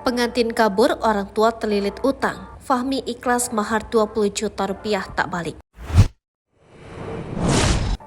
Pengantin kabur, orang tua terlilit utang. Fahmi ikhlas mahar 20 juta rupiah tak balik.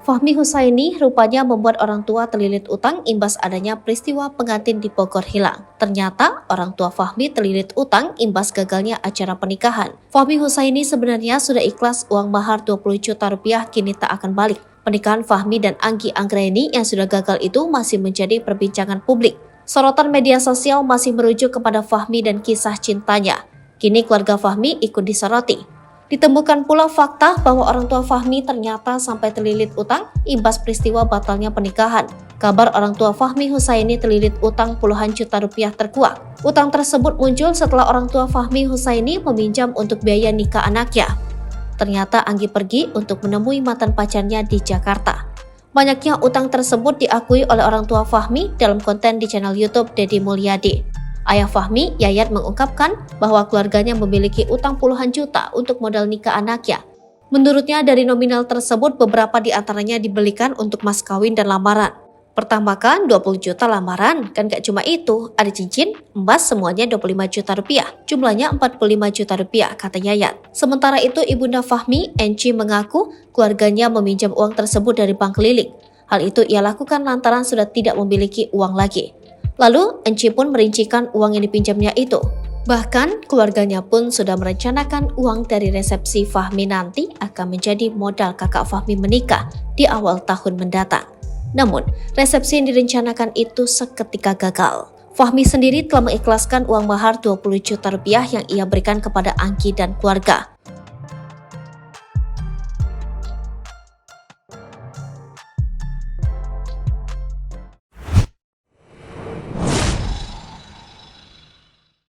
Fahmi Husaini rupanya membuat orang tua terlilit utang imbas adanya peristiwa pengantin di Bogor hilang. Ternyata orang tua Fahmi terlilit utang imbas gagalnya acara pernikahan. Fahmi Husaini sebenarnya sudah ikhlas uang mahar 20 juta rupiah kini tak akan balik. Pernikahan Fahmi dan Anggi Anggraeni yang sudah gagal itu masih menjadi perbincangan publik. Sorotan media sosial masih merujuk kepada Fahmi dan kisah cintanya. Kini keluarga Fahmi ikut disoroti. Ditemukan pula fakta bahwa orang tua Fahmi ternyata sampai terlilit utang imbas peristiwa batalnya pernikahan. Kabar orang tua Fahmi Husaini terlilit utang puluhan juta rupiah terkuak. Utang tersebut muncul setelah orang tua Fahmi Husaini meminjam untuk biaya nikah anaknya. Ternyata Anggi pergi untuk menemui mantan pacarnya di Jakarta. Banyaknya utang tersebut diakui oleh orang tua Fahmi dalam konten di channel YouTube Deddy Mulyadi. Ayah Fahmi, Yayat, mengungkapkan bahwa keluarganya memiliki utang puluhan juta untuk modal nikah anaknya. Menurutnya dari nominal tersebut beberapa di antaranya dibelikan untuk mas kawin dan lamaran. Pertama kan 20 juta lamaran, kan gak cuma itu, ada cincin, emas semuanya 25 juta rupiah. Jumlahnya 45 juta rupiah, kata Yayat. Sementara itu ibunda Fahmi, Enci, mengaku keluarganya meminjam uang tersebut dari bank keliling. Hal itu ia lakukan lantaran sudah tidak memiliki uang lagi. Lalu, Enci pun merincikan uang yang dipinjamnya itu. Bahkan, keluarganya pun sudah merencanakan uang dari resepsi Fahmi nanti akan menjadi modal kakak Fahmi menikah di awal tahun mendatang. Namun, resepsi yang direncanakan itu seketika gagal. Fahmi sendiri telah mengikhlaskan uang mahar 20 juta rupiah yang ia berikan kepada Anggi dan keluarga.